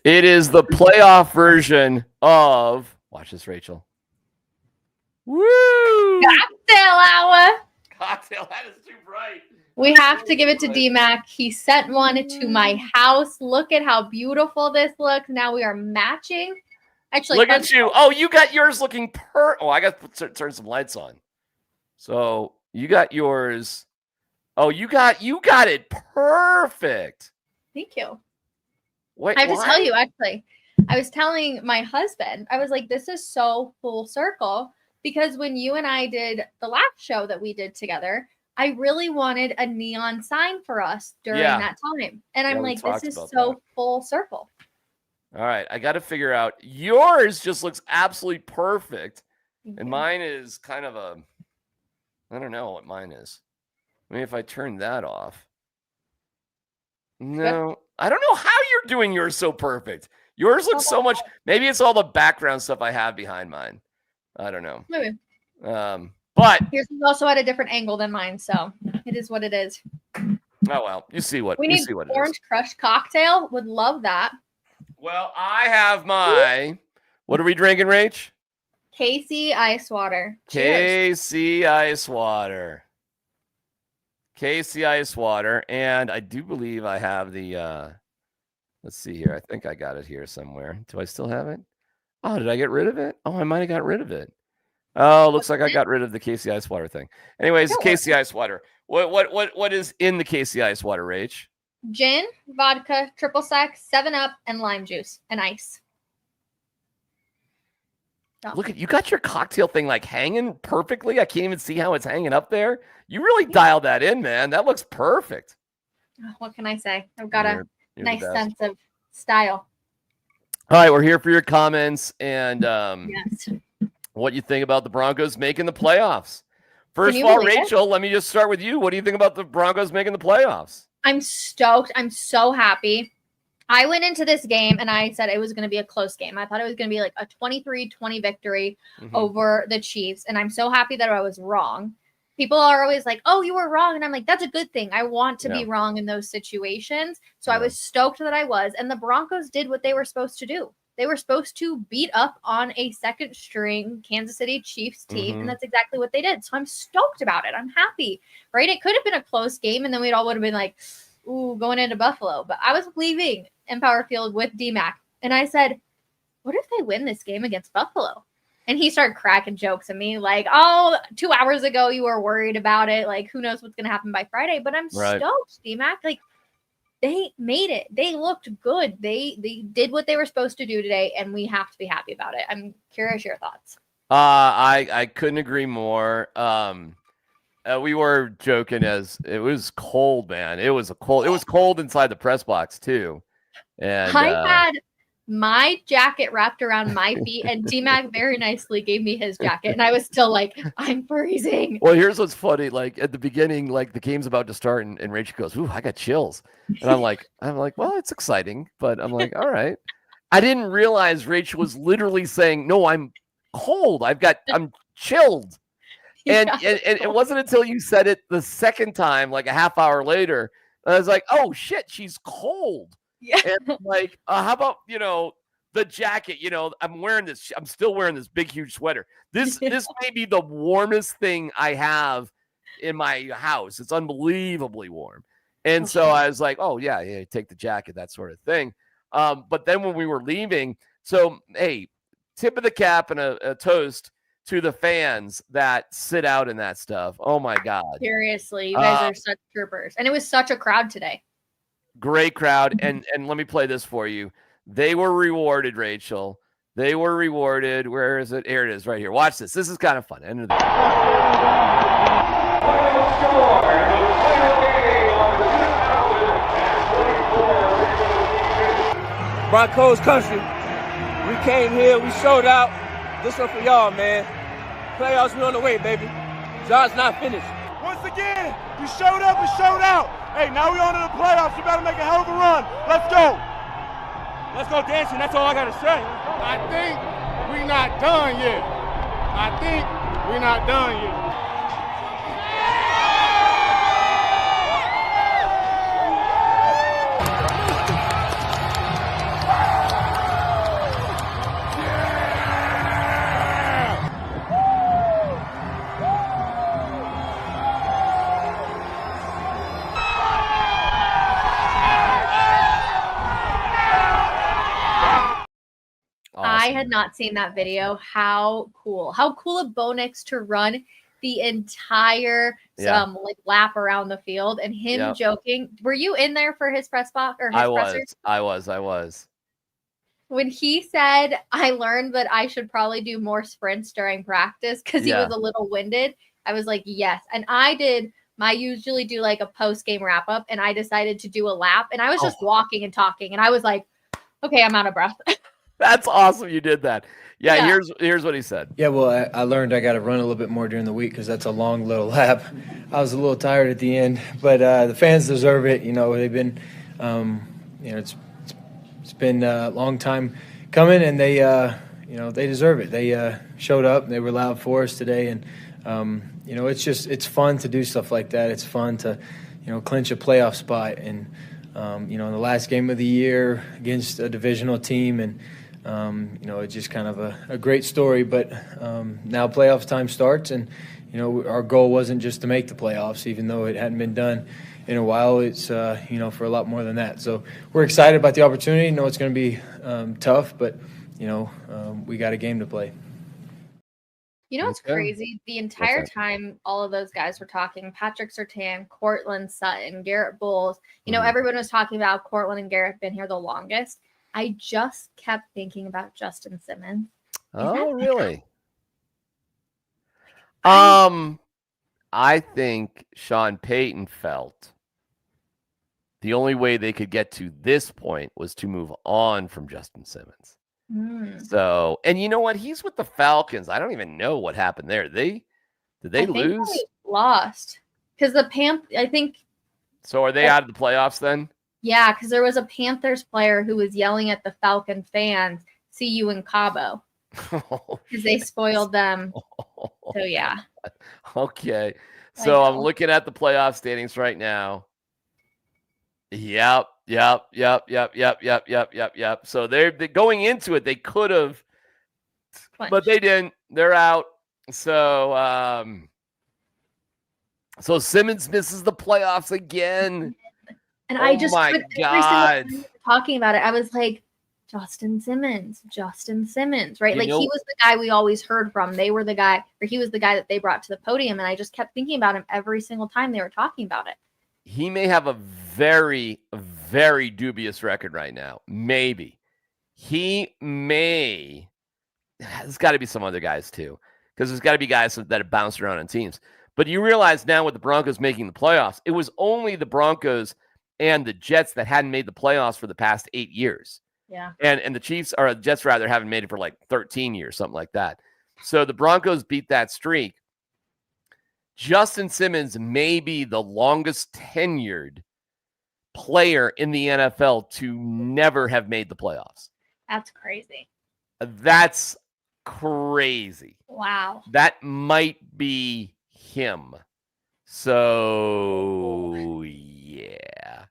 It is the playoff version of. Watch this, Rachel. Woo! Cocktail hour. Cocktail. That is too bright. We have to give it to DMac. He sent one to my house. Look at how beautiful this looks. Now we are matching. Actually, look at you. Oh, you got yours looking Oh, I got to turn some lights on. So you got yours. Oh, you got it perfect. Thank you. Wait, I have to tell you, actually, I was telling my husband, I was like, this is so full circle, because when you and I did the last show that we did together, I really wanted a neon sign for us during that time. And I'm like, this is so full circle. All right. I got to figure out. Yours just looks absolutely perfect. And mine is kind of I don't know what mine is. I mean, if I turn that off. No, I don't know how you're doing yours so perfect. Yours looks so much. Maybe it's all the background stuff I have behind mine. I don't know. Maybe. But yours is also at a different angle than mine, so it is what it is. Oh well, you see what we need. Orange Crush cocktail. Would love that. Well, I have my. What are we drinking, Rach? KC ice water. KC ice water. KC ice water, and I do believe I have the. Let's see here. I think I got it here somewhere. Do I still have it? Oh, did I get rid of it? Oh, I might have got rid of it. Oh, looks like I got rid of the KC ice water thing. Anyways, KC ice water. What is in the KC ice water, Rach? Gin, vodka, triple sec, 7-Up, and lime juice and ice. Look at you got your cocktail thing like hanging perfectly. I can't even see how it's hanging up there. You really dialed that in, man. That looks perfect. What can I say? I've got a nice sense of style. All right, we're here for your comments and what you think about the Broncos making the playoffs. First of all, Rachel, let me just start with you. What do you think about the Broncos making the playoffs? I'm stoked. I'm so happy. I went into this game and I said it was going to be a close game. I thought it was going to be like a 23-20 victory over the Chiefs. And I'm so happy that I was wrong. People are always like, oh, you were wrong. And I'm like, that's a good thing. I want to be wrong in those situations. So I was stoked that I was. And the Broncos did what they were supposed to do. They were supposed to beat up on a second string Kansas City Chiefs team. And that's exactly what they did. So I'm stoked about it. I'm happy, right? It could have been a close game. And then we'd all would have been like, ooh, going into Buffalo. But I was leaving Empower Field with DMac. And I said, what if they win this game against Buffalo? And he started cracking jokes at me like, oh, 2 hours ago you were worried about it. Like, who knows what's going to happen by Friday? But I'm stoked, DMac. Like, they made it. They looked good. They did what they were supposed to do today, and we have to be happy about it. I'm curious your thoughts. I couldn't agree more. We were joking as it was cold, man. It was cold inside the press box too. And I had my jacket wrapped around my feet, and DMac very nicely gave me his jacket, and I was still like, I'm freezing. Well, here's what's funny. Like at the beginning, like the game's about to start, and Rachel goes, "Ooh, I got chills," and I'm like, well, it's exciting, but I'm like, all right. I didn't realize Rachel was literally saying, "No, I'm cold. I'm chilled," and it wasn't until you said it the second time, like a half hour later, I was like, "Oh shit, she's cold." Yeah. And like, how about, the jacket, I'm still wearing this big, huge sweater. This may be the warmest thing I have in my house. It's unbelievably warm. And so I was like, oh yeah, take the jacket, that sort of thing. But then when we were leaving, so, hey, tip of the cap and a toast to the fans that sit out in that stuff. Oh my God. Seriously, you guys are such troopers. And it was such a crowd today. Great crowd. And let me play this for you. They were rewarded, Rachel. They were rewarded. Where is it? Here it is right here. Watch this. This is kind of fun. End of the game. Broncos country. We came here. We showed out. This one for y'all, man. Playoffs, we on the way, baby. Job's not finished. Once again, we showed up and showed out. Hey, now we on to the playoffs. We better make a hell of a run. Let's go. Let's go dancing. That's all I got to say. I think we're not done yet. I think we're not done yet. I had not seen that video. How cool of Bo Nix to run the entire like lap around the field and him joking. Were you in there for his press box or his presser? I was. When he said, I learned that I should probably do more sprints during practice because he was a little winded, I was like, yes. And I usually do like a post-game wrap-up, and I decided to do a lap, and I was just walking and talking, and I was like, okay, I'm out of breath. That's awesome you did that. Yeah, here's what he said. Yeah, well, I learned I got to run a little bit more during the week because that's a long little lap. I was a little tired at the end, but the fans deserve it. They've been, it's been a long time coming, and they deserve it. They showed up, and they were loud for us today, and it's fun to do stuff like that. It's fun to, clinch a playoff spot, and in the last game of the year against a divisional team, and it's just kind of a great story. But now playoffs time starts, and our goal wasn't just to make the playoffs, even though it hadn't been done in a while. It's for a lot more than that. So we're excited about the opportunity. It's going to be tough, but we got a game to play. It's crazy. The entire time all of those guys were talking, Patrick Surtain, Courtland Sutton, Garrett Bowles, everyone was talking about Courtland and Garrett been here the longest. I just kept thinking about Justin Simmons. Oh, really? I think Sean Payton felt the only way they could get to this point was to move on from Justin Simmons. So, and you know what? He's with the Falcons. I don't even know what happened there. Did they lose? They lost because I think. So are they out of the playoffs then? Yeah, because there was a Panthers player who was yelling at the Falcon fans, "See you in Cabo," because they spoiled them. So yeah. Okay. So I'm looking at the playoff standings right now. Yep. So they're going into it. They could have, but they didn't. They're out. So, so Simmons misses the playoffs again. And I just, my God, talking about it, I was like, Justin Simmons, right? Like he was the guy we always heard from. He was the guy that they brought to the podium. And I just kept thinking about him every single time they were talking about it. He may have a very, very dubious record right now. Maybe. There's got to be some other guys too, because there's got to be guys that have bounced around on teams. But you realize now with the Broncos making the playoffs, it was only the Broncos and the Jets that hadn't made the playoffs for the past 8 years. Yeah. And the Chiefs, or the Jets rather, haven't made it for like 13 years, something like that. So the Broncos beat that streak. Justin Simmons may be the longest tenured player in the NFL to never have made the playoffs. That's crazy. That's crazy. Wow. That might be him. So, yeah.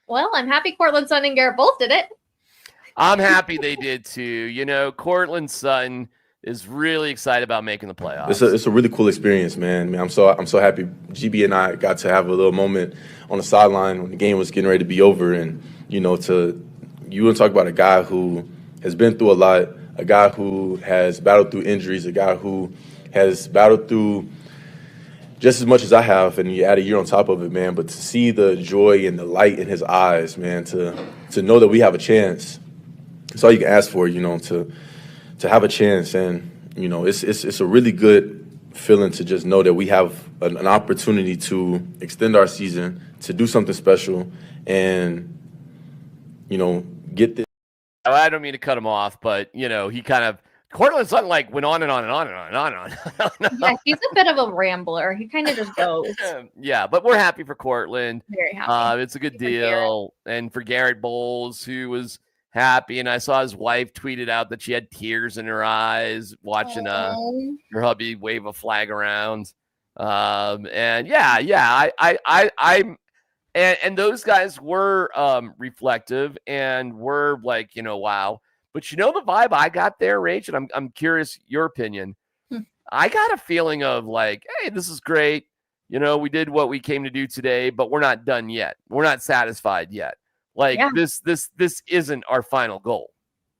Well, I'm happy Courtland Sutton and Garrett Bowles did it. I'm happy they did too. Courtland Sutton is really excited about making the playoffs. It's a really cool experience, man. I'm so happy. GB and I got to have a little moment on the sideline when the game was getting ready to be over, and you want to talk about a guy who has been through a lot, a guy who has battled through injuries, a guy who has battled through just as much as I have, and you add a year on top of it, man. But to see the joy and the light in his eyes, man, to know that we have a chance, that's all you can ask for, to have a chance. And, it's a really good feeling to just know that we have an opportunity to extend our season, to do something special, and, get this. I don't mean to cut him off, but, he kind of, Courtland Sutton went on and on and on and on and on and on. Yeah, he's a bit of a rambler. He kind of just goes. Yeah, but we're happy for Courtland. Very happy. It's a good deal. And for Garrett Bowles, who was happy, and I saw his wife tweeted out that she had tears in her eyes watching her hubby wave a flag around. And those guys were reflective and were like, wow. But the vibe I got there, Rach, and I'm curious your opinion. I got a feeling of like, hey, this is great. We did what we came to do today, but we're not done yet. We're not satisfied yet. This isn't our final goal.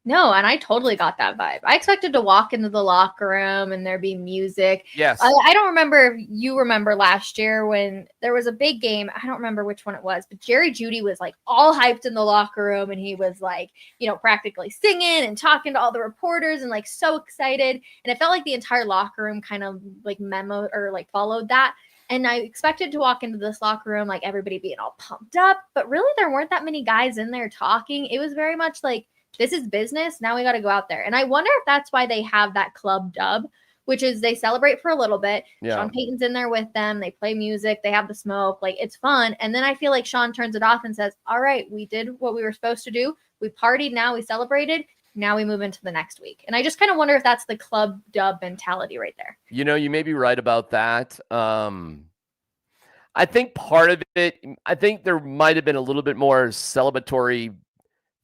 No, and I totally got that vibe. I expected to walk into the locker room and there be music. Yes. I don't remember if you remember last year when there was a big game. I don't remember which one it was, but Jerry Jeudy was like all hyped in the locker room and he was like, practically singing and talking to all the reporters and like so excited. And it felt like the entire locker room kind of like memo or like followed that. And I expected to walk into this locker room, like everybody being all pumped up, but really there weren't that many guys in there talking. It was very much like, this is business. Now we got to go out there. And I wonder if that's why they have that club dub, which is they celebrate for a little bit. Yeah. Sean Payton's in there with them. They play music. They have the smoke. Like, it's fun. And then I feel like Sean turns it off and says, all right, we did what we were supposed to do. We partied. Now we celebrated. Now we move into the next week. And I just kind of wonder if that's the club dub mentality right there. You may be right about that. I think part of it, I think there might have been a little bit more celebratory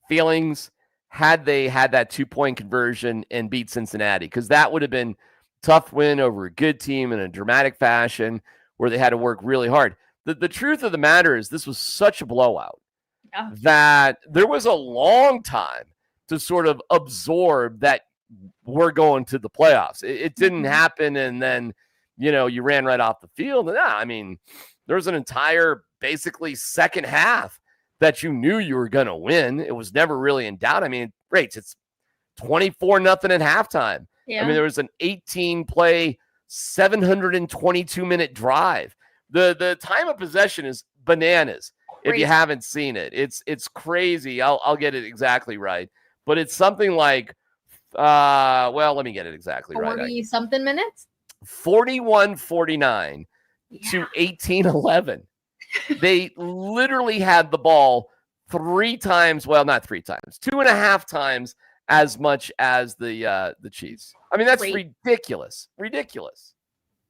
feelings had they had that 2-point conversion and beat Cincinnati, because that would have been tough win over a good team in a dramatic fashion where they had to work really hard. The truth of the matter is this was such a blowout that there was a long time to sort of absorb that we're going to the playoffs. It didn't happen and then, you ran right off the field. And I mean, there was an entire basically second half that you knew you were going to win. It was never really in doubt. I mean, great. It's 24-0 at halftime. Yeah. I mean, there was an 18-play, 722-minute drive. The time of possession is bananas. Crazy. If you haven't seen it, it's crazy. I'll get it exactly right, but it's something like, let me get it exactly right. 40-something minutes. 41-49 to 18-11. They literally had the ball 3 times. Well, not 3 times, 2.5 times as much as the Chiefs. I mean, that's ridiculous. Ridiculous.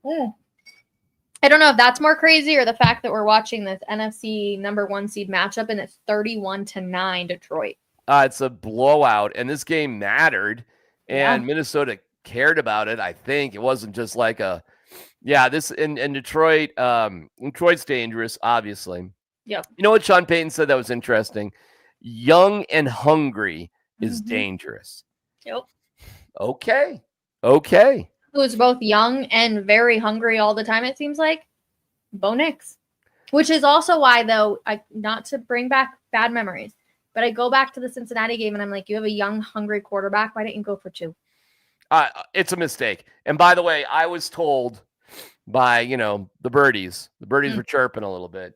I don't know if that's more crazy or the fact that we're watching this NFC number 1 seed matchup and it's 31-9 Detroit. It's a blowout, and this game mattered, and Minnesota cared about it. I think it wasn't just like this in Detroit. Detroit's dangerous, obviously. Yep. You know what Sean Payton said that was interesting? Young and hungry is dangerous. Yep. Okay. Who's both young and very hungry all the time, it seems like? Bo Nix. Which is also why, though, not to bring back bad memories, but I go back to the Cincinnati game and I'm like, you have a young, hungry quarterback. Why didn't you go for 2? It's a mistake. And by the way, I was told by, the birdies were chirping a little bit,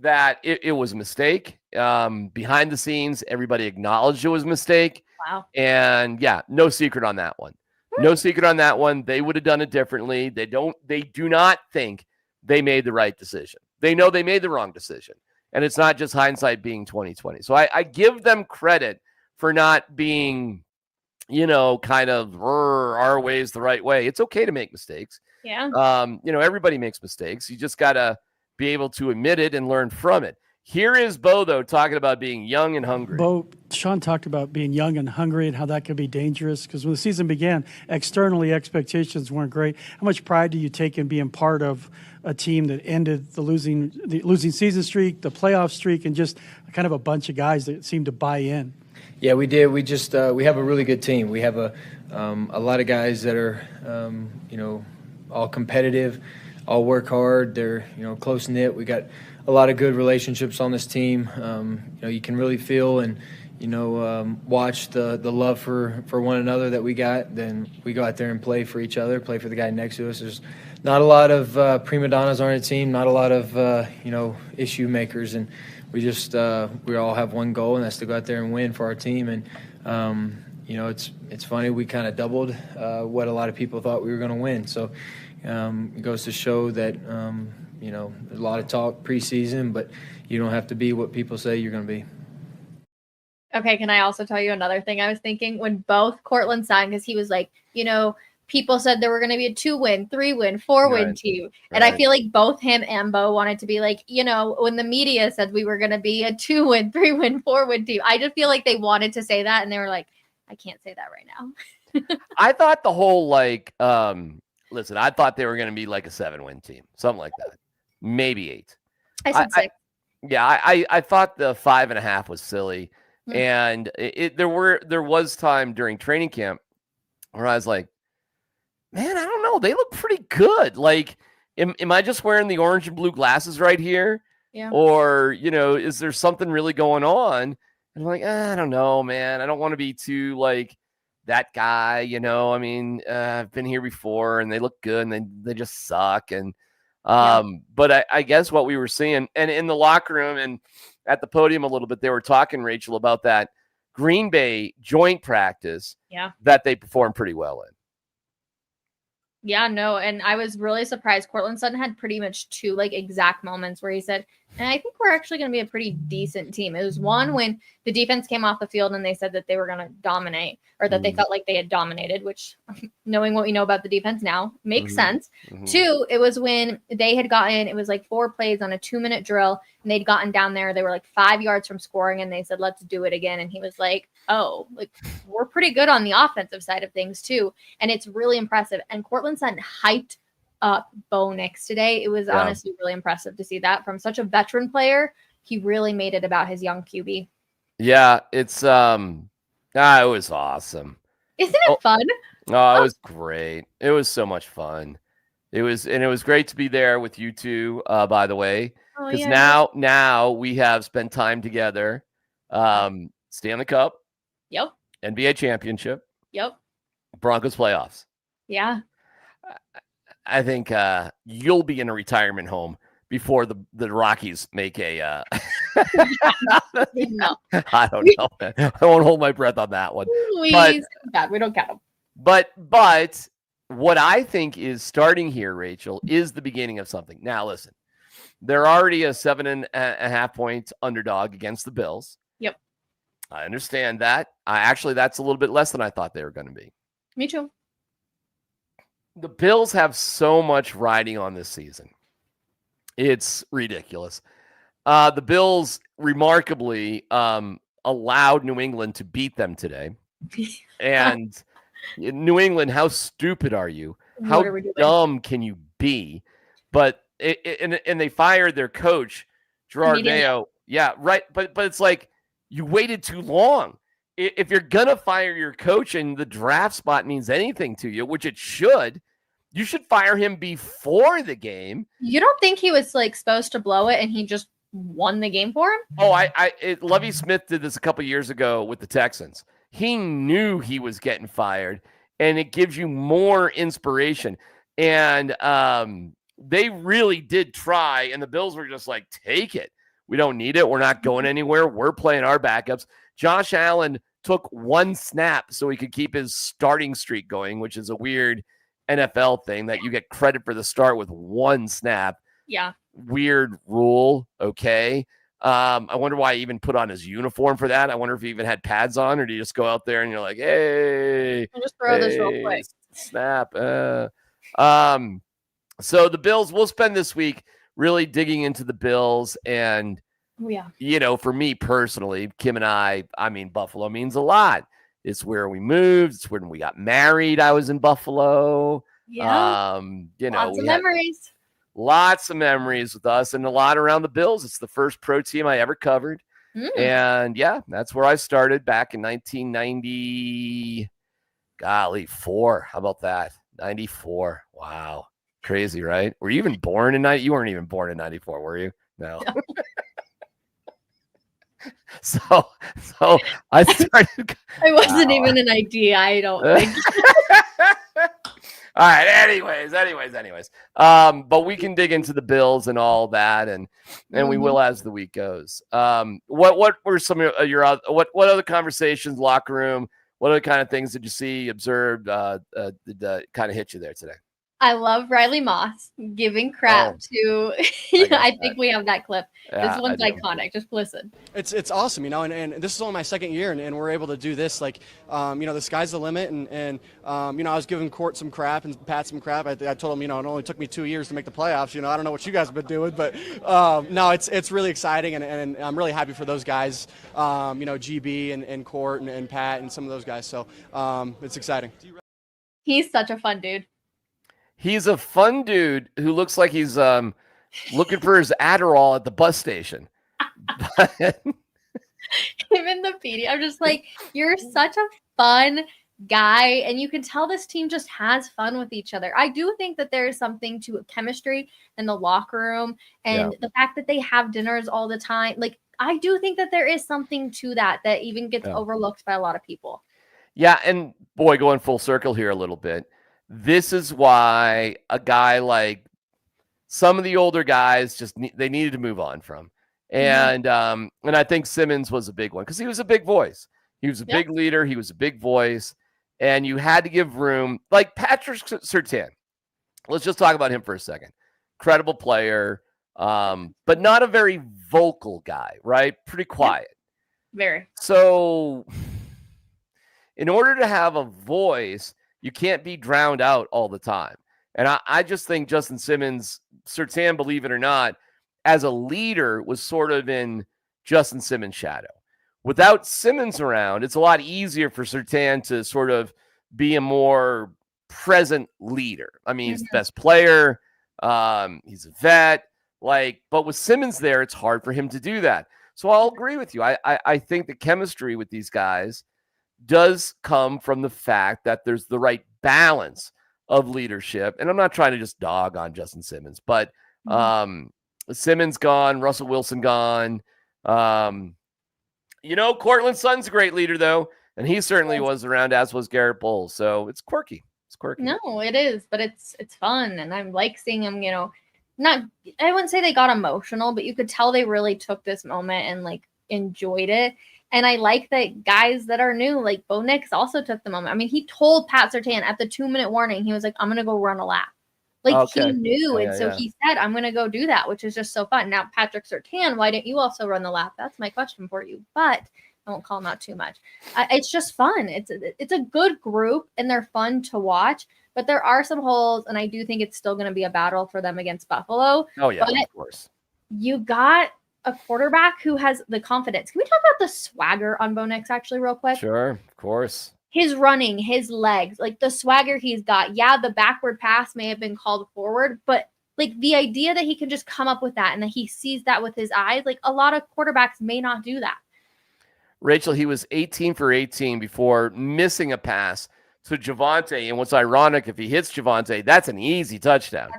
that it was a mistake. Behind the scenes, everybody acknowledged it was a mistake. Wow. And no secret on that one. No secret on that one. They would have done it differently. They do not think they made the right decision. They know they made the wrong decision. And it's not just hindsight being 2020. So I give them credit for not being, kind of our way is the right way. It's okay to make mistakes. Yeah. Everybody makes mistakes. You just got to be able to admit it and learn from it. Here is Bo, though, talking about being young and hungry. Bo, Sean talked about being young and hungry and how that could be dangerous because when the season began, externally expectations weren't great. How much pride do you take in being part of a team that ended the losing season streak, the playoff streak, and just kind of a bunch of guys that seemed to buy in? Yeah, we did. We just we have a really good team. We have a lot of guys that are all competitive, all work hard. They're close knit. We got a lot of good relationships on this team. You can really feel and watch the love for one another that we got. Then we go out there and play for each other, play for the guy next to us. There's not a lot of prima donnas on our team, not a lot of issue makers, and we just we all have one goal, and that's to go out there and win for our team. And it's funny, we kind of doubled what a lot of people thought we were going to win. So it goes to show that there's a lot of talk preseason, but you don't have to be what people say you're going to be. Okay, can I also tell you another thing I was thinking when both Cortland signed, because he was like, people said there were going to be a 2-win, 3-win, 4-win team. And I feel like both him and Bo wanted to be like, when the media said we were going to be a 2-win, 3-win, 4-win team, I just feel like they wanted to say that. And they were like, I can't say that right now. I thought the whole listen, I thought they were going to be like a 7-win team, something like that. Maybe 8. I said 6. I thought the 5.5 was silly. And there was time during training camp where I was like, man, I don't know. They look pretty good. Like, am I just wearing the orange and blue glasses right here? Yeah. Or, is there something really going on? And I'm like, I don't know, man. I don't want to be too like that guy, I mean, I've been here before and they look good and they just suck. And, but I guess what we were seeing and in the locker room and at the podium a little bit, they were talking, Rachel, about that Green Bay joint practice that they performed pretty well in. Yeah, no, and I was really surprised. Cortland Sutton had pretty much 2 like exact moments where he said, and I think we're actually going to be a pretty decent team. It was one when the defense came off the field and they said that they were going to dominate or that they felt like they had dominated, which knowing what we know about the defense now makes sense. 2, it was when they had gotten, it was like 4 plays on a 2-minute drill and they'd gotten down there. They were like 5 yards from scoring and they said, let's do it again. And he was like, oh, like we're pretty good on the offensive side of things too. And it's really impressive. And Cortland Sutton hyped up Bo Nix today. It was honestly really impressive to see that from such a veteran player. He really made it about his young QB. Yeah, it's it was awesome. Isn't it fun? Oh, it was great. It was so much fun. It was great to be there with you two, by the way. Because now we have spent time together. Stanley Cup. Yep. NBA championship. Yep. Broncos playoffs. Yeah. I think you'll be in a retirement home before the Rockies make a No. I don't know. I won't hold my breath on that one. We don't count them. But what I think is starting here, Rachel, is the beginning of something. Now listen, they're already a 7.5 point underdog against the Bills. Yep. I understand that. Actually, that's a little bit less than I thought they were going to be. Me too. The Bills have so much riding on this season. It's ridiculous. The Bills remarkably allowed New England to beat them today. And New England, how stupid are you? How dumb can you be? But and they fired their coach, Gerard Mayo. Yeah, right. But it's like you waited too long. If you're gonna fire your coach and the draft spot means anything to you, which it should, you should fire him before the game. You don't think he was like supposed to blow it and he just won the game for him? Oh, Lovie Smith did this a couple years ago with the Texans. He knew he was getting fired, and it gives you more inspiration. And they really did try, and the Bills were just like, take it. We don't need it. We're not going anywhere. We're playing our backups. Josh Allen took 1 snap so he could keep his starting streak going, which is a weird NFL thing that you get credit for the start with 1 snap. Yeah. Weird rule. Okay. I wonder why he even put on his uniform for that. I wonder if he even had pads on, or do you just go out there and you're like, hey, I'll just throw this real quick. Snap. So the Bills, we'll spend this week really digging into the Bills. And, for me personally, Kim and I mean, Buffalo means a lot. It's where we moved. It's when we got married. I was in Buffalo. Yeah. Lots of memories. Lots of memories with us and a lot around the Bills. It's the first pro team I ever covered. And that's where I started back in 1994. How about that? 94. Wow. Crazy, right? Were you even born in You weren't even born in 94, were you? No. So I started. I wasn't even an idea. I don't think. All right. Anyways. But we can dig into the Bills and all that, and we will as the week goes. What were some of your what other conversations, locker room? What other kind of things did you see, observed, that kind of hit you there today? I love Riley Moss giving crap to. I think we have that clip. This one's iconic. Just listen. It's awesome, and this is only my second year, and we're able to do this. Like, the sky's the limit, and I was giving Court some crap and Pat some crap. I told him, it only took me 2 years to make the playoffs. I don't know what you guys have been doing, but no, it's really exciting, and I'm really happy for those guys. GB and Court and Pat and some of those guys. So it's exciting. He's such a fun dude. He's a fun dude who looks like he's looking for his Adderall at the bus station. him in the PD. I'm just like, you're such a fun guy, and you can tell this team just has fun with each other. I do think that there's something to chemistry in the locker room, and the fact that they have dinners all the time. Like, I do think that there is something to that even gets overlooked by a lot of people. Yeah, and boy, going full circle here a little bit. This is why a guy like some of the older guys they needed to move on from. And I think Simmons was a big one because he was a big voice. He was a big leader. He was a big voice. And you had to give room. Like Patrick Surtain. Let's just talk about him for a second. Credible player, but not a very vocal guy, right? Pretty quiet. Very. So in order to have a voice, you can't be drowned out all the time. And I just think Justin Simmons, Surtain, believe it or not, as a leader was sort of in Justin Simmons' shadow. Without Simmons around, it's a lot easier for Surtain to sort of be a more present leader. I mean, he's the best player. He's a vet. But with Simmons there, it's hard for him to do that. So I'll agree with you. I think the chemistry with these guys does come from the fact that there's the right balance of leadership. And I'm not trying to just dog on Justin Simmons, but Simmons gone, Russell Wilson gone. Cortland Sutton's a great leader, though, and he certainly was around, as was Garrett Bowles. So it's quirky. It's quirky. No, it is, but it's fun, and I like seeing him. I wouldn't say they got emotional, but you could tell they really took this moment and enjoyed it. And I like that guys that are new, like Bo Nix, also took the moment. I mean, he told Pat Surtain at the 2-minute warning, he was like, "I'm gonna go run a lap." He knew, he said, "I'm going to go do that," which is just so fun. Now, Patrick Surtain, why didn't you also run the lap? That's my question for you, but I won't call him out too much. It's just fun. It's a good group, and they're fun to watch, but there are some holes, and I do think it's still going to be a battle for them against Buffalo. Oh, yeah, of course. You got a quarterback who has the confidence. Can we talk about the swagger on Bo Nix actually real quick? Sure, of course. His running, his legs, the swagger he's got. Yeah, the backward pass may have been called forward, but the idea that he can just come up with that and that he sees that with his eyes, a lot of quarterbacks may not do that. Rachel, he was 18 for 18 before missing a pass to Javonte. And what's ironic, if he hits Javonte, that's an easy touchdown.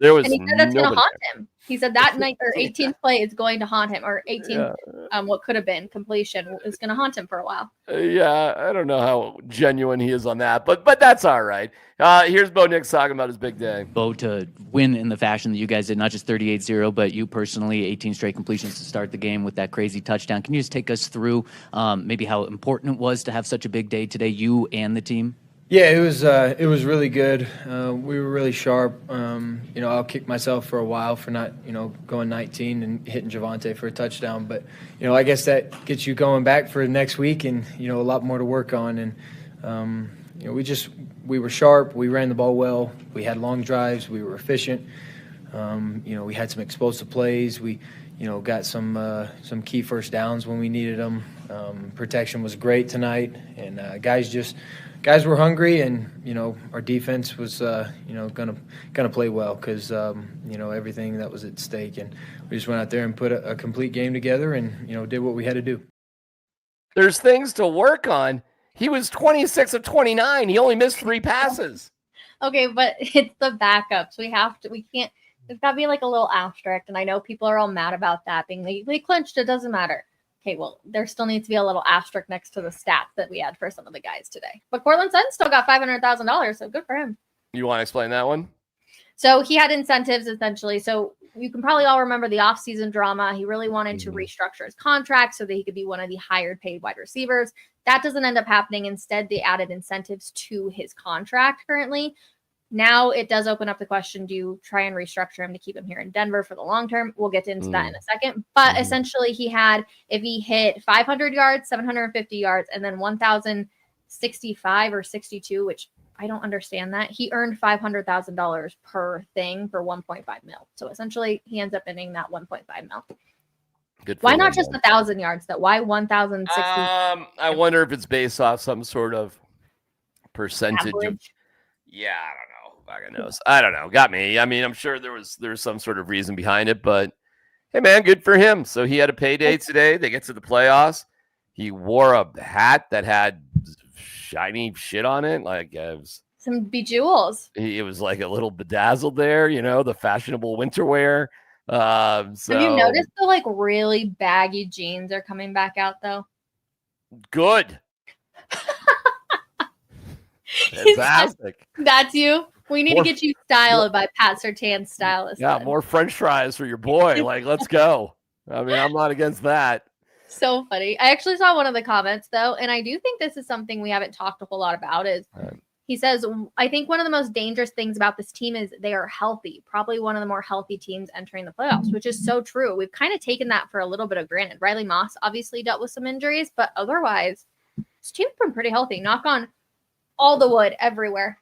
There was, and he said that's going to haunt him. He said that night or 18th play is going to haunt him, or 18th, what could have been completion is going to haunt him for a while. Yeah, I don't know how genuine he is on that, but that's all right. Here's Bo Nix talking about his big day. Bo, to win in the fashion that you guys did, not just 38-0, but you personally, 18 straight completions to start the game with that crazy touchdown. Can you just take us through maybe how important it was to have such a big day today, you and the team? Yeah, it was really good. We were really sharp. I'll kick myself for a while for not, going 19 and hitting Javonte for a touchdown. But, I guess that gets you going back for next week and, a lot more to work on. And, we were sharp. We ran the ball well. We had long drives. We were efficient. We had some explosive plays. We, got some key first downs when we needed them. Protection was great tonight. And guys were hungry, and our defense was gonna play well because everything that was at stake, and we just went out there and put a complete game together, and did what we had to do. There's things to work on. He was 26 of 29. He only missed 3 passes. Okay, but it's the backups. We can't. There's got to be a little asterisk, and I know people are all mad about that being they clinched. It doesn't matter. Okay, well, there still needs to be a little asterisk next to the stats that we had for some of the guys today. But Cortland Sutton still got $500,000, so good for him. You want to explain that one? So he had incentives, essentially. So you can probably all remember the offseason drama. He really wanted to restructure his contract so that he could be one of the higher paid wide receivers. That doesn't end up happening. Instead, they added incentives to his contract currently. Now it does open up the question, do you try and restructure him to keep him here in Denver for the long term? We'll get into that in a second. But essentially he had, if he hit 500 yards, 750 yards, and then 1,065 or 62, which I don't understand that. He earned $500,000 per thing for 1.5 mil. So essentially he ends up ending that 1.5 mil. Why not just 1,000 yards though? Why 1,060? I wonder if it's based off some sort of percentage average. Yeah, I don't know. Fucking knows. I don't know. Got me. I mean, I'm sure there's some sort of reason behind it, but hey, man, good for him. So he had a payday today. They get to the playoffs. He wore a hat that had shiny shit on it. Like some bejewels. It was like a little bedazzled there, the fashionable winter wear. Have you noticed the like really baggy jeans are coming back out though? Good. Fantastic. That's you. We need to get you styled by Pat Surtain's stylist. Yeah, then. more French fries for your boy. Like, let's go. I mean, I'm not against that. So funny. I actually saw one of the comments though, and I do think this is something we haven't talked a whole lot about. He says, I think one of the most dangerous things about this team is they are healthy. Probably one of the more healthy teams entering the playoffs, which is so true. We've kind of taken that for a little bit of granted. Riley Moss obviously dealt with some injuries, but otherwise, this team's been pretty healthy. Knock on all the wood everywhere.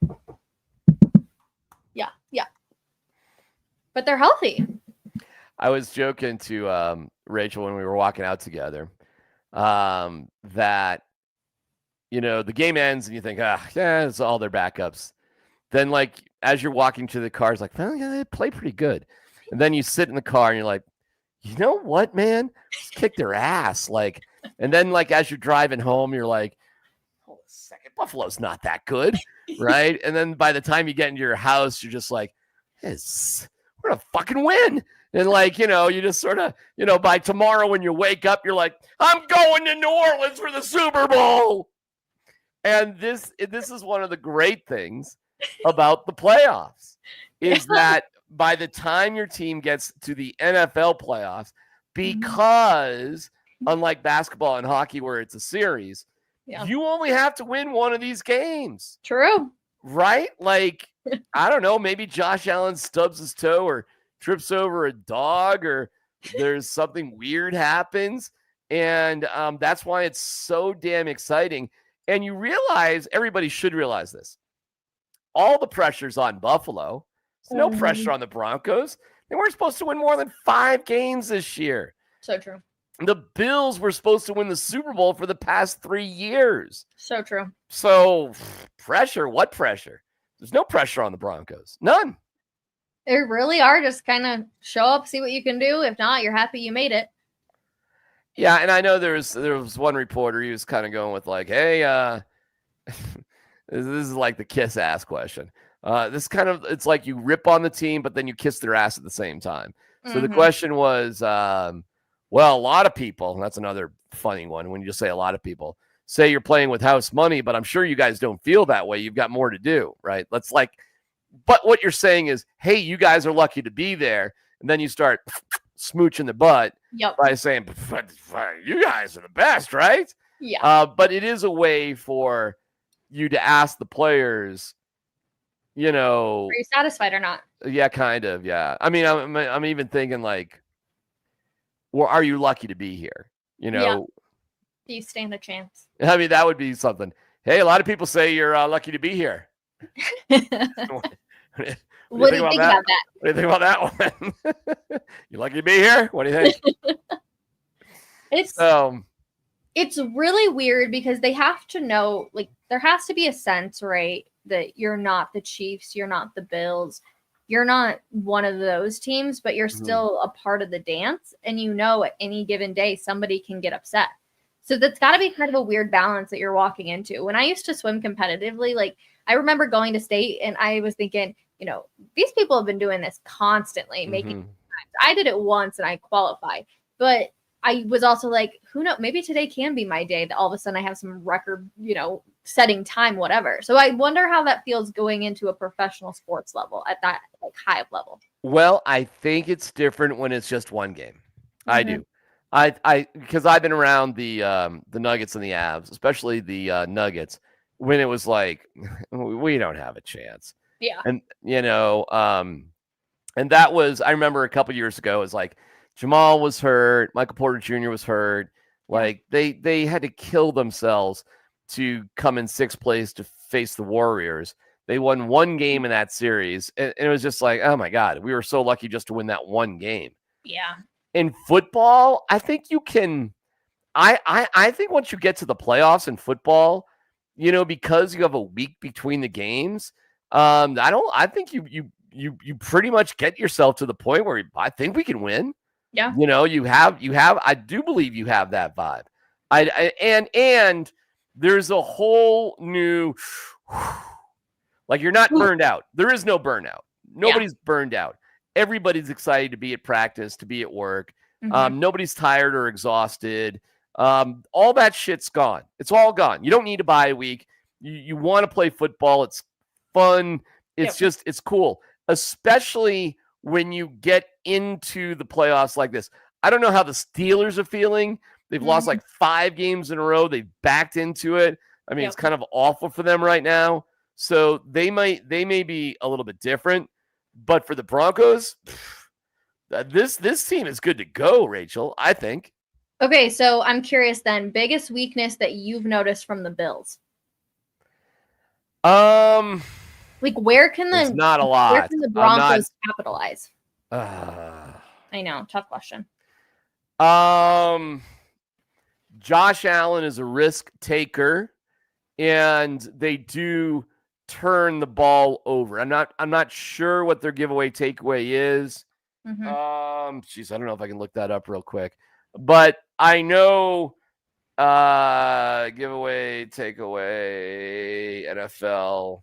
Yeah. But they're healthy. I was joking to Rachel when we were walking out together that, the game ends and you think, it's all their backups. Then, like, as you're walking to the car, it's like, well, yeah, they play pretty good. And then you sit in the car and you're like, you know what, man? Just kick their ass. Like, and then, like, as you're driving home, you're like, hold a second, Buffalo's not that good, right? And then by the time you get into your house, you're just like, we're going to fucking win. And like, you just sort of, by tomorrow when you wake up, you're like, I'm going to New Orleans for the Super Bowl. And this is one of the great things about the playoffs is that by the time your team gets to the NFL playoffs, because unlike basketball and hockey where it's a series, you only have to win one of these games. True. Right? Like, I don't know, maybe Josh Allen stubs his toe or trips over a dog or there's something weird happens. And that's why it's so damn exciting. And you realize, everybody should realize this. All the pressure's on Buffalo. There's no pressure on the Broncos. They weren't supposed to win more than 5 games this year. So true. The Bills were supposed to win the Super Bowl for the past 3 years. So true. So pressure, what pressure? There's no pressure on the Broncos. None. They really are just kind of show up, see what you can do. If not, you're happy you made it. Yeah, and I know there was one reporter, he was kind of going with like, hey, this is like the kiss ass question. It's like you rip on the team, but then you kiss their ass at the same time. So the question was, well, a lot of people, and that's another funny one when you just say a lot of people, say you're playing with house money, but I'm sure you guys don't feel that way. You've got more to do, right? But what you're saying is, hey, you guys are lucky to be there. And then you start smooching the butt by saying, you guys are the best, right? Yeah. But it is a way for you to ask the players, are you satisfied or not? Yeah, kind of. Yeah. I mean, I'm even thinking like, well, are you lucky to be here? Yeah. Do you stand a chance? I mean, that would be something. Hey, a lot of people say you're lucky to be here. What do you think about that? What do you think about that one? You lucky to be here? What do you think? It's really weird because they have to know, like, there has to be a sense, right, that you're not the Chiefs, you're not the Bills, you're not one of those teams, but you're still a part of the dance. And at any given day, somebody can get upset. So that's got to be kind of a weird balance that you're walking into. When I used to swim competitively, like, I remember going to state and I was thinking, these people have been doing this constantly, making times. I did it once and I qualified, but I was also like, who knows? Maybe today can be my day that all of a sudden I have some record, setting time, whatever. So I wonder how that feels going into a professional sports level at that like high level. Well, I think it's different when it's just one game. I do. Because I've been around the Nuggets and the Avs, especially the Nuggets, when it was like, we don't have a chance. Yeah. And, and that was, I remember a couple years ago, it was like Jamal was hurt. Michael Porter Jr. was hurt. Like they had to kill themselves to come in 6th place to face the Warriors. They won 1 game in that series. And it was just like, oh my God, we were so lucky just to win that 1 game. Yeah. In football, I think you can, I think once you get to the playoffs in football, because you have a week between the games, I think you pretty much get yourself to the point where I think we can win. Yeah. I do believe you have that vibe. And there's a whole new, like, you're not burned out. There is no burnout. Nobody's burned out. Everybody's excited to be at practice, to be at work. Nobody's tired or exhausted. All that shit's gone. It's all gone. You don't need to buy a week. You want to play football. It's fun. It's it's cool, especially when you get into the playoffs like this. I don't know how the Steelers are feeling. They've lost like 5 games in a row. They've backed into it. I mean, it's kind of awful for them right now. So they may be a little bit different. But for the Broncos, this team is good to go, Rachel, I think. Okay, so I'm curious then. Biggest weakness that you've noticed from the Bills? Like, where can the not a lot. Where can the Broncos capitalize? I know, tough question. Josh Allen is a risk taker, and they do turn the ball over. I'm not sure what their giveaway takeaway is. I don't know if I can look that up real quick, but I know giveaway takeaway NFL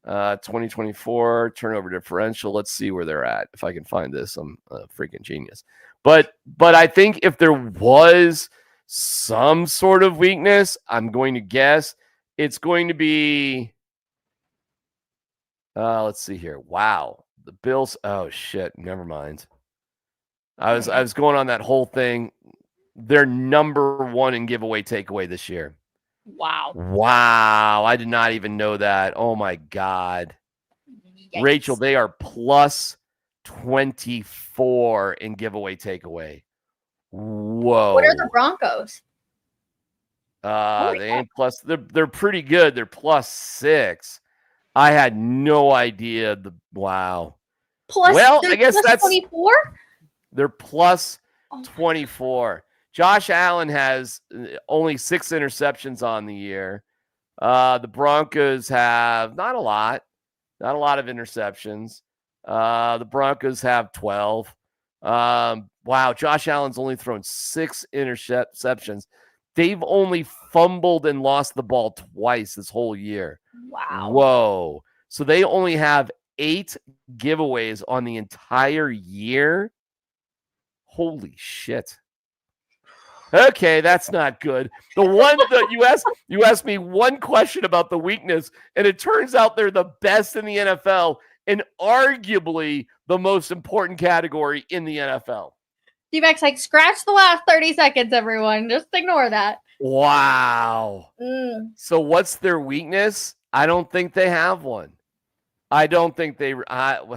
2024 turnover differential. Let's see where they're at. If I can find this, I'm a freaking genius. But I think if there was some sort of weakness, I'm going to guess it's going to be let's see here. Wow. The Bills. Oh shit. Never mind. I was going on that whole thing. They're number 1 in giveaway takeaway this year. Wow. I did not even know that. Oh my God. Yikes. Rachel, they are plus 24 in giveaway takeaway. Whoa. What are the Broncos? They ain't plus. They're pretty good. They're plus 6. I had no idea. Well, I guess that's 24. They're plus 24. Josh Allen has only 6 interceptions on the year. The Broncos have not a lot of interceptions. The Broncos have 12. Wow, Josh Allen's only thrown 6 interceptions. They've only fumbled and lost the ball twice this whole year. Wow. Whoa. So they only have 8 giveaways on the entire year. Holy shit. Okay, that's not good. The one that you asked me one question about the weakness, and it turns out they're the best in the NFL and arguably the most important category in the NFL. DMac's like, scratch the last 30 seconds, everyone. Just ignore that. Wow. So what's their weakness? I don't think they have one. I don't think they have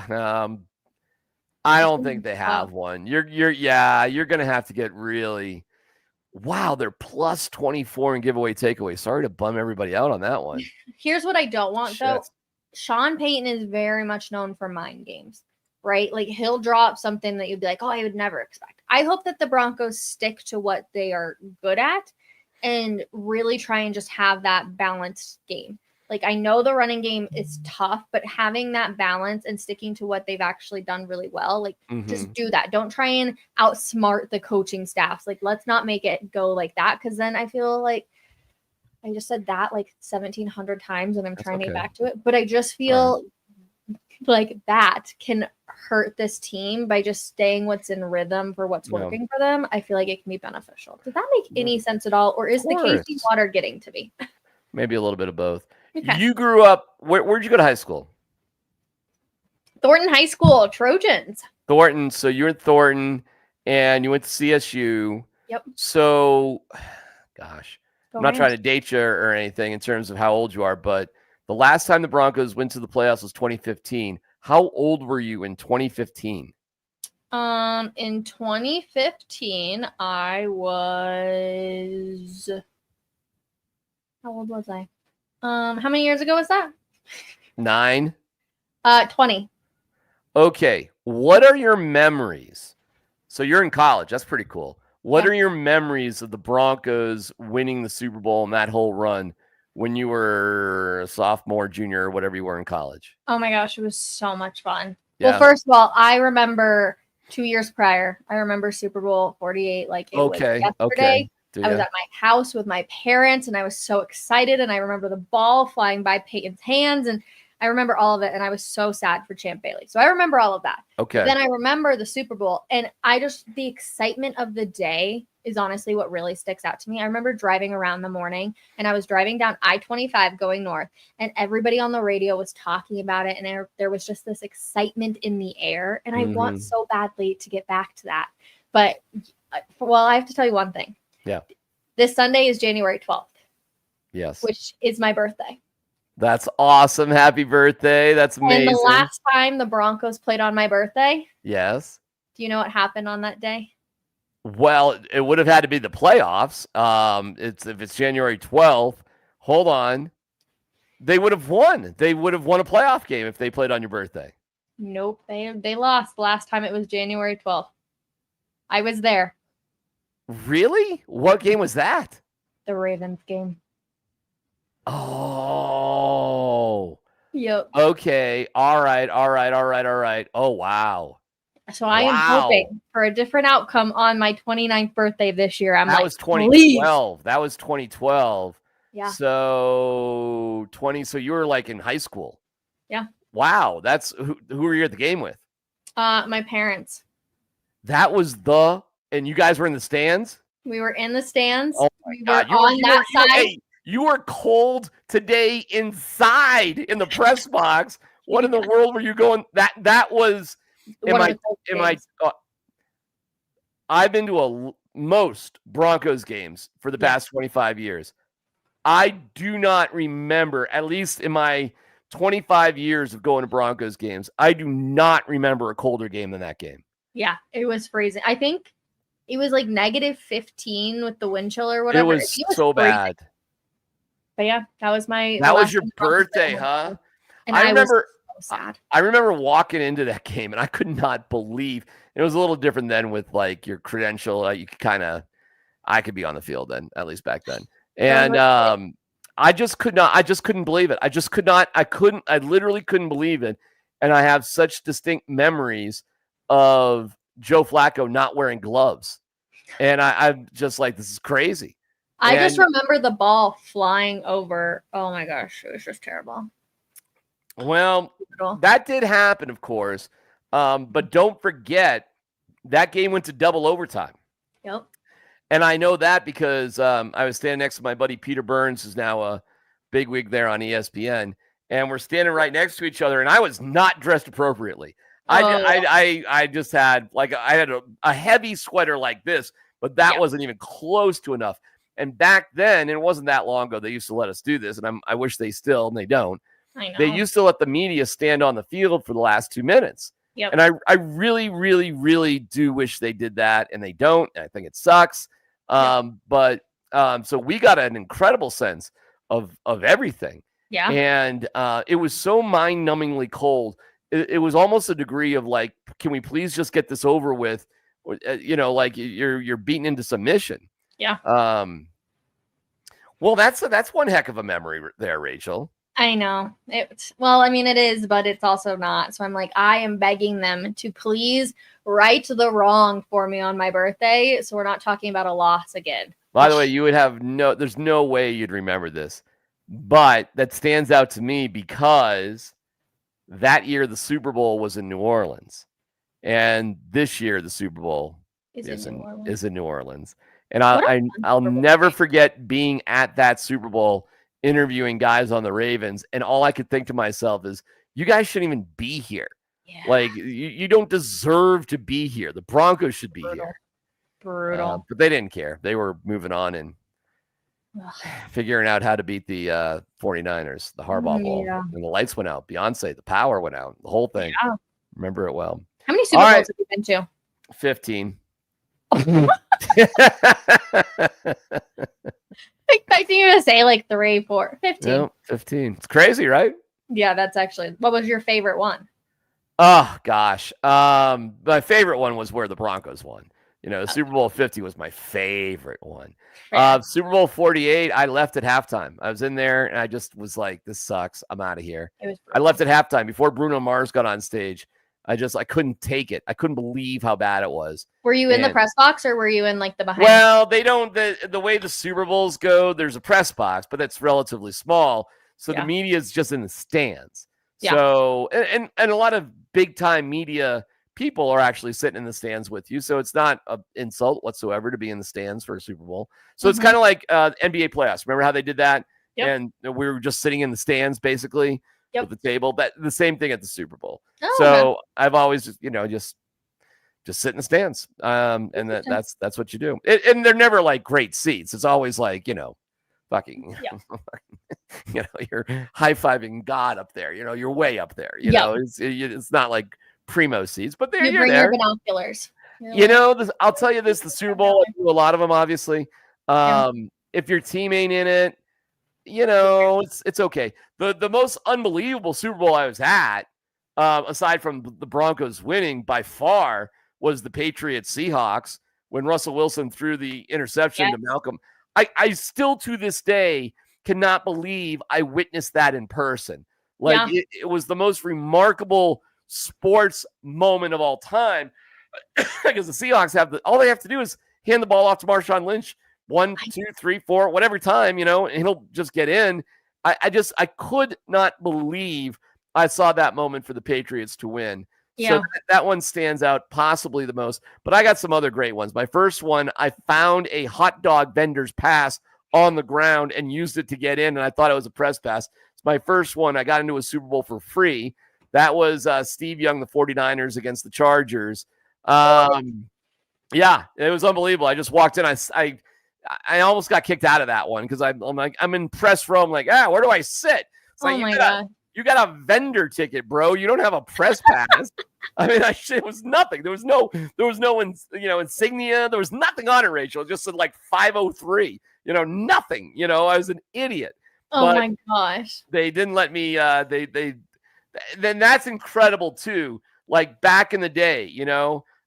one. You're gonna have to get really. Wow, they're plus 24 in giveaway takeaway. Sorry to bum everybody out on that one. Here's what I don't want though. Sean Payton is very much known for mind games, right? Like, he'll drop something that you'd be like, oh, I would never expect. I hope that the Broncos stick to what they are good at and really try and just have that balanced game. Like, I know the running game is tough, but having that balance and sticking to what they've actually done really well, like, just do that. Don't try and outsmart the coaching staffs. Like, let's not make it go like that, because then I feel like I just said that like 1,700 times and I'm trying to get back to it. But I just feel like that can hurt this team by just staying what's in rhythm for what's working for them. I feel like it can be beneficial. Does that make any sense at all? Or is the Casey water getting to me? Maybe a little bit of both. Okay. You grew up, where'd you go to high school? Thornton High School, Trojans. Thornton. So you're at Thornton and you went to CSU. Yep. So, gosh, I'm not trying to date you or anything in terms of how old you are, but the last time the Broncos went to the playoffs was 2015. How old were you in 2015? In 2015, I was... How old was I? How many years ago was that? 9. 20. Okay. What are your memories? So you're in college. That's pretty cool. What are your memories of the Broncos winning the Super Bowl and that whole run when you were a sophomore, junior, or whatever you were in college? Oh my gosh, it was so much fun. Yeah. Well, first of all, I remember 2 years prior. I remember Super Bowl 48 like it was yesterday. I was at my house with my parents, and I was so excited. And I remember the ball flying by Peyton's hands, and I remember all of it. And I was so sad for Champ Bailey. So I remember all of that. Okay. Then I remember the Super Bowl, and the excitement of the day is honestly what really sticks out to me. I remember driving around the morning, and I was driving down I-25 going north, and everybody on the radio was talking about it. And there was just this excitement in the air. And I want so badly to get back to that. But, well, I have to tell you one thing. Yeah. This Sunday is January 12th. Yes. Which is my birthday. That's awesome. Happy birthday. That's amazing. And the last time the Broncos played on my birthday. Yes. Do you know what happened on that day? Well, it would have had to be the playoffs. If it's January 12th, hold on. They would have won. They would have won a playoff game if they played on your birthday. Nope. They lost last time it was January 12th. I was there. Really? What game was that? The Ravens game. Oh. Yep. Okay. All right. Oh, wow. So I am hoping for a different outcome on my 29th birthday this year. That was 2012. That was 2012. Yeah. So so you were like in high school. Yeah. Wow. That's who were you at the game with? My parents. That was and you guys were in the stands? We were in the stands. Oh my God. You were cold today inside in the press box. What in the world were you going? That was I've been to most Broncos games for the past 25 years. I do not remember, at least in my 25 years of going to Broncos games, I do not remember a colder game than that game. Yeah, it was freezing. I think it was like -15 with the wind chill or whatever. It was so bad. But yeah, that was your birthday, huh? And I remember so sad. I remember walking into that game and I could not believe it was a little different then with like your credential. You could I could be on the field then, at least back then. And I couldn't believe it. I literally couldn't believe it. And I have such distinct memories of Joe Flacco not wearing gloves. And I'm just like, this is crazy. I just remember the ball flying over. Oh my gosh, it was just terrible. Well, that did happen, of course. But don't forget, that game went to double overtime. Yep. And I know that because I was standing next to my buddy Peter Burns, who's now a bigwig there on ESPN. And we're standing right next to each other. And I was not dressed appropriately. I just had a heavy sweater like this, but that wasn't even close to enough. And back then, and it wasn't that long ago, they used to let us do this, and I wish they still, and they don't. I know. They used to let the media stand on the field for the last 2 minutes. Yep. And I really, really, really do wish they did that, and they don't. And I think it sucks. But so we got an incredible sense of everything. Yeah. And it was so mind-numbingly cold. It was almost a degree of like, can we please just get this over with? Like you're beaten into submission. Yeah. Well, that's one heck of a memory there, Rachel. I know. It is, but it's also not. So I'm like, I am begging them to please right the wrong for me on my birthday. So we're not talking about a loss again. By the way, you would have there's no way you'd remember this, but that stands out to me because that year the Super Bowl was in New Orleans, and this year the Super Bowl is in New Orleans. And I'll never forget being at that Super Bowl interviewing guys on the Ravens. And all I could think to myself is, you guys shouldn't even be here. Yeah. Like, you don't deserve to be here. The Broncos should be here. Brutal. But they didn't care. They were moving on and figuring out how to beat the 49ers, the Harbaugh Bowl. Yeah. And the lights went out. Beyonce, the power went out. The whole thing. Yeah. Remember it well. How many Super Bowls have you been to? 15. Expecting you to say like 3, 4, 15. No, 15. It's crazy, right? Yeah, that's actually. What was your favorite one? Oh gosh, my favorite one was where the Broncos won. Super Bowl 50 was my favorite one. Super Bowl 48, I left at halftime. I was in there and I just was like, "This sucks. I'm out of here." I left at halftime before Bruno Mars got on stage. I couldn't take it. I couldn't believe how bad it was. Were you in the press box or were you in like the behind? Well, they don't, the way the Super Bowls go, there's a press box, but that's relatively small. So the media is just in the stands. Yeah. So, and a lot of big time media people are actually sitting in the stands with you. So it's not an insult whatsoever to be in the stands for a Super Bowl. So it's kind of like NBA playoffs. Remember how they did that? Yep. And we were just sitting in the stands basically with the table. That the same thing at the Super Bowl. Oh, so I've always just, just sit in the stands. And that's what you do. And they're never like great seats. It's always like, fucking, you're high-fiving God up there. You're way up there. It's not like primo seats, but you're bring there. your binoculars. I'll tell you this: the Super Bowl, I do a lot of them, obviously. If your team ain't in it, it's okay. The most unbelievable Super Bowl I was at, aside from the Broncos winning by far, was the Patriots Seahawks when Russell Wilson threw the interception to Malcolm. I still to this day cannot believe I witnessed that in person. Like it was the most remarkable sports moment of all time because the Seahawks all they have to do is hand the ball off to Marshawn Lynch 1, 2, 3, 4, whatever time, and he'll just get in. I could not believe I saw that moment for the Patriots to win. So that one stands out possibly the most, but I got some other great ones. My first one, I found a hot dog vendor's pass on the ground and used it to get in, and I thought it was a press pass. It's my first one. I got into a Super Bowl for free. That was Steve Young, the 49ers against the Chargers. It was unbelievable. I just walked in. I almost got kicked out of that one because I'm in press row. I'm like, where do I sit? It's like, my God. You got a vendor ticket, bro. You don't have a press pass. I mean, it was nothing. There was no insignia. There was nothing on it, Rachel. It just said like 503. Nothing. I was an idiot. Oh my gosh. They didn't let me. Then that's incredible too. Like back in the day,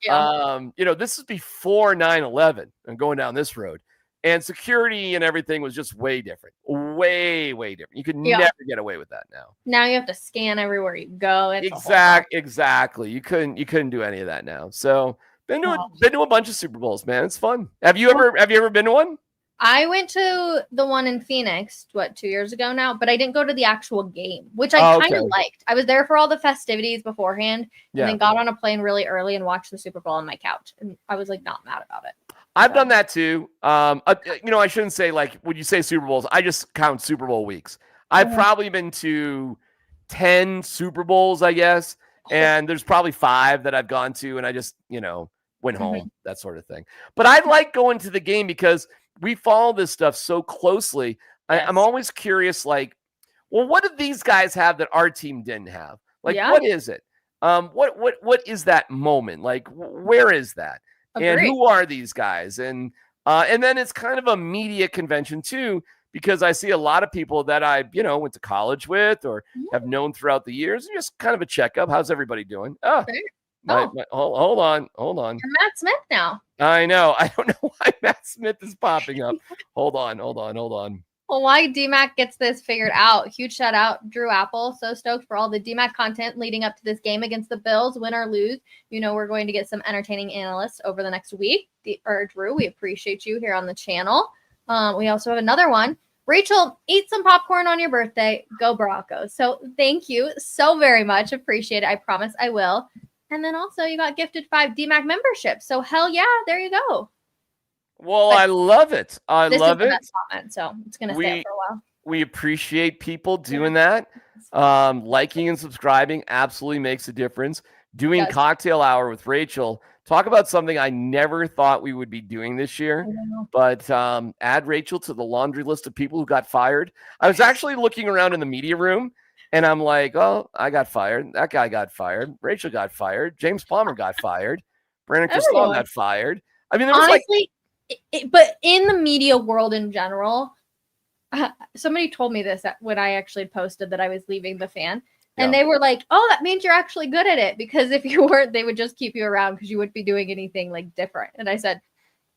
this is before 9/11. I'm going down this road. And security and everything was just way different. Way, way different. You could never get away with that now. Now you have to scan everywhere you go. Exactly. You couldn't do any of that now. So been to a bunch of Super Bowls, man. It's fun. Have you ever been to one? I went to the one in Phoenix, 2 years ago now, but I didn't go to the actual game, which I kind of liked. I was there for all the festivities beforehand and then got on a plane really early and watched the Super Bowl on my couch. And I was like, not mad about it. I've done that too. I shouldn't say like when you say Super Bowls, I just count Super Bowl weeks. I've probably been to 10 Super Bowls, I guess. And there's probably 5 that I've gone to and I just, went home, that sort of thing. But I like going to the game because we follow this stuff so closely. I'm always curious, like, well, what do these guys have that our team didn't have? Like, what is it? What is that moment? Like, where is that? And who are these guys? And then it's kind of a media convention too, because I see a lot of people that I, went to college with or have known throughout the years, and just kind of a checkup. How's everybody doing? Hold on. You're Matt Smith now. I know. I don't know why Matt Smith is popping up. Hold on. Well, why DMac gets this figured out. Huge shout out, Drew Apple. So stoked for all the DMac content leading up to this game against the Bills, win or lose. We're going to get some entertaining analysts over the next week. Drew, we appreciate you here on the channel. We also have another one. Rachel, eat some popcorn on your birthday. Go Broncos. So thank you so very much. Appreciate it. I promise I will. And then also you got gifted 5 DMac memberships. So hell yeah, there you go. Well, I love it. I love it. Comment, so it's going to stay up for a while. We appreciate people doing that. Liking and subscribing absolutely makes a difference. Doing cocktail hour with Rachel. Talk about something I never thought we would be doing this year. But add Rachel to the laundry list of people who got fired. I was actually looking around in the media room, and I'm like, oh, I got fired. That guy got fired. Rachel got fired. James Palmer got fired. Brandon Cristal got fired. I mean, there was honestly, but in the media world in general, somebody told me this when I actually posted that I was leaving the fan. And they were like, oh, that means you're actually good at it. Because if you weren't, they would just keep you around because you wouldn't be doing anything like different. And I said,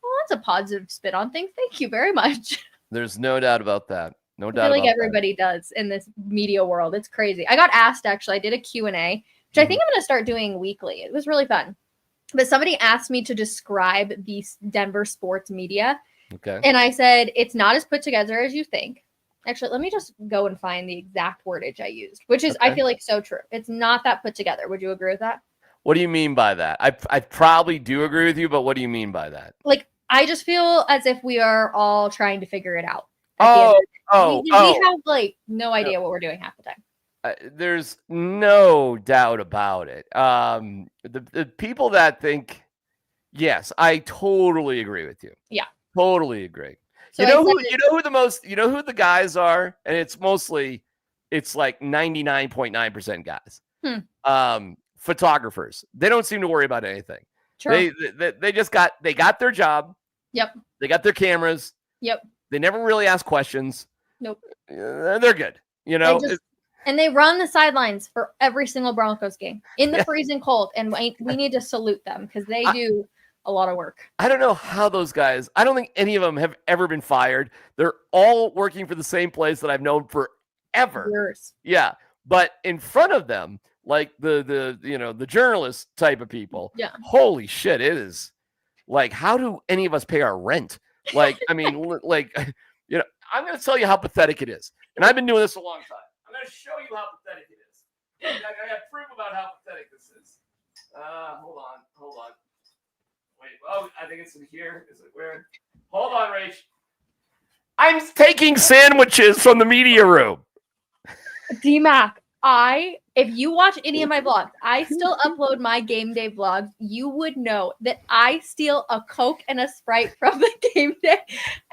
well, that's a positive spin on things. Thank you very much. There's no doubt about that. No doubt. I feel like everybody does in this media world. It's crazy. I got asked, actually, I did a Q&A which I think I'm going to start doing weekly. It was really fun. But somebody asked me to describe the Denver sports media. Okay. And I said, it's not as put together as you think. Actually, let me just go and find the exact wordage I used, which is, I feel like, so true. It's not that put together. Would you agree with that? What do you mean by that? I probably do agree with you, but what do you mean by that? Like, I just feel as if we are all trying to figure it out. We have like no idea what we're doing half the time. There's no doubt about it. The people that think, yes, I totally agree with you. Yeah, totally agree. So you know who the guys are, and it's like 99.9% guys. Photographers. They don't seem to worry about anything. True. They got their job. Yep. They got their cameras. Yep. They never really ask questions. Nope. They're good. And they run the sidelines for every single Broncos game in the freezing cold. And we need to salute them because they do a lot of work. I don't know how those guys, I don't think any of them have ever been fired. They're all working for the same place that I've known forever. Years. Yeah. But in front of them, like the journalist type of people, holy shit, it is like, how do any of us pay our rent? Like, I mean, I'm going to tell you how pathetic it is. And I've been doing this a long time. I'm going to show you how pathetic it is. I have proof about how pathetic this is. Hold on. Wait, I think it's in here. Is it where? Hold on, Rach. I'm taking sandwiches from the media room. DMac, if you watch any of my vlogs, I still upload my game day vlogs. You would know that I steal a Coke and a Sprite from the game day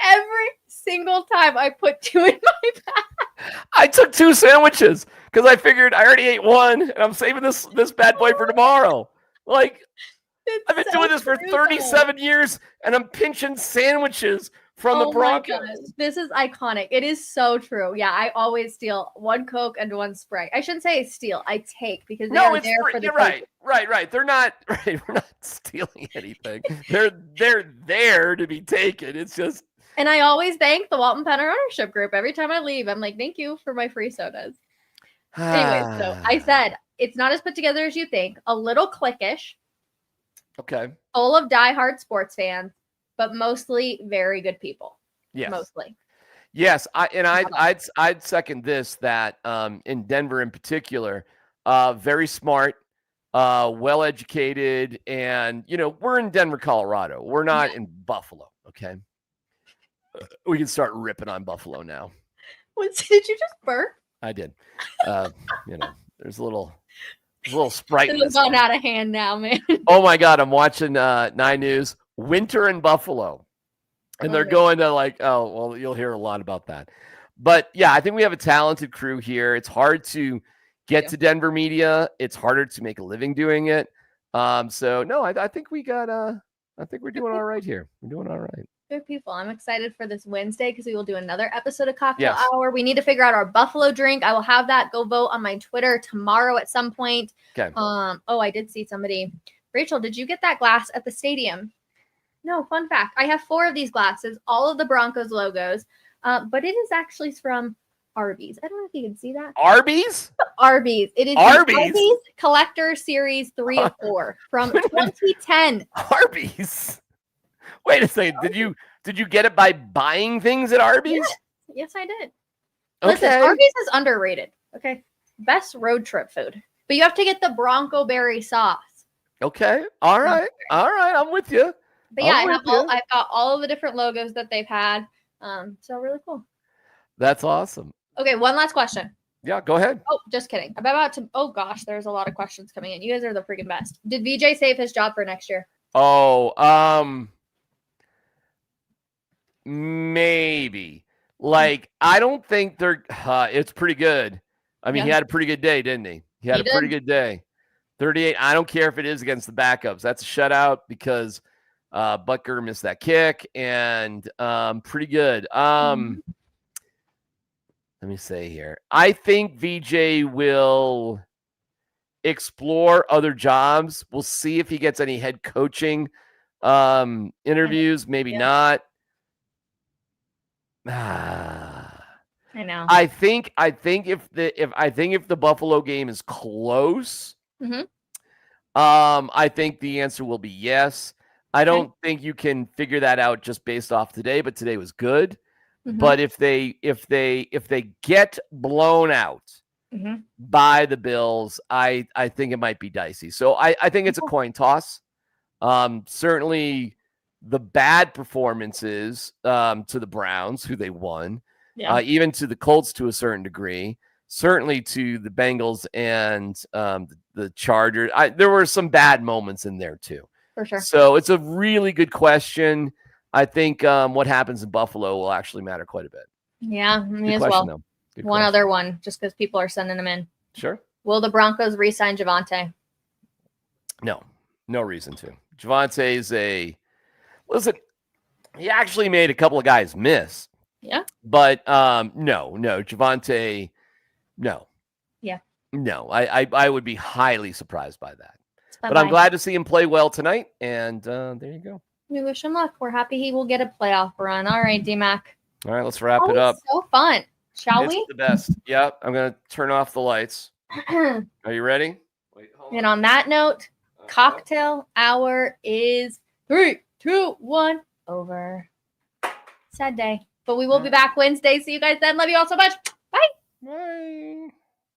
every single time I put 2 in my bag. I took 2 sandwiches because I figured I already ate one and I'm saving this bad boy for tomorrow. Like, I've been doing this for 37 years and I'm pinching sandwiches from the Broncos. This is iconic. It is so true. Yeah, I always steal 1 Coke and 1 Sprite. I shouldn't say I steal. I take because they're there for the right. They're not right. We're not stealing anything. They're there to be taken. It's just. And I always thank the Walton Penner ownership group every time I leave. I'm like, thank you for my free sodas. Anyway, so I said it's not as put together as you think. A little cliquish. Okay. Full of diehard sports fans, but mostly very good people. Yes. Mostly. Yes, I'd second this, that in Denver in particular, very smart, well educated, and we're in Denver, Colorado. We're not in Buffalo, okay? We can start ripping on Buffalo now. Did you just burp? I did. There's a little Sprite. It's gone out of hand now, man. Oh my God, I'm watching 9 News. Winter in Buffalo. And they're going to you'll hear a lot about that. But yeah, I think we have a talented crew here. It's hard to get to Denver media. It's harder to make a living doing it. So no, I think we got I think we're doing all right here. We're doing all right. Good people. I'm excited for this Wednesday because we will do another episode of Cocktail Hour. We need to figure out our Buffalo drink. I will have that. Go vote on my Twitter tomorrow at some point. Okay. I did see somebody. Rachel, did you get that glass at the stadium? No, fun fact. I have 4 of these glasses, all of the Broncos logos, but it is actually from Arby's. I don't know if you can see that. Arby's? Arby's. It is Arby's Collector Series 3 of 4 from 2010. Arby's. Wait a second. Did you get it by buying things at Arby's? Yes, I did. Okay. Listen, Arby's is underrated. Okay. Best road trip food. But you have to get the Bronco berry sauce. Okay. All right. I'm with you. But yeah, I've got all of the different logos that they've had. So really cool. That's awesome. Okay, one last question. Yeah, go ahead. Oh, just kidding. I'm about to. Oh gosh, there's a lot of questions coming in. You guys are the freaking best. Did VJ save his job for next year? Oh, maybe. Like, I don't think they're. It's pretty good. I mean, he had a pretty good day, didn't he? He had a pretty good day. 38. I don't care if it is against the backups. That's a shutout because Butker missed that kick, and pretty good. Let me say here. I think VJ will explore other jobs. We'll see if he gets any head coaching interviews. Maybe not. I know. I think if the Buffalo game is close, Mhm. I think the answer will be yes. I don't think you can figure that out just based off today, but today was good. Mhm. But if they get blown out Mhm. by the Bills, I think it might be dicey. So I think it's a coin toss. Certainly the bad performances to the Browns, who they won, Yeah. even to the Colts to a certain degree, certainly to the Bengals and the Chargers. There were some bad moments in there too. For sure. So it's a really good question. I think what happens in Buffalo will actually matter quite a bit. Yeah, me Good as question, well. though. Good One question. other one, just because people are sending them in. Sure. Will the Broncos re-sign Javonte? No reason to. Javonte's listen, he actually made a couple of guys miss. Yeah. But no, Javonte, no. Yeah. No, I would be highly surprised by that. But Bye-bye. I'm glad to see him play well tonight, and there you go. We wish him luck. We're happy he will get a playoff run. All right, DMac. All right, let's wrap it up. So fun. Shall It's we? the best. Yeah, I'm going to turn off the lights. Are you ready? Wait, hold And on that note, cocktail hour is 3, 2, 1 over. Sad day. But we will be back Wednesday. See you guys then. Love you all so much. Bye. Bye.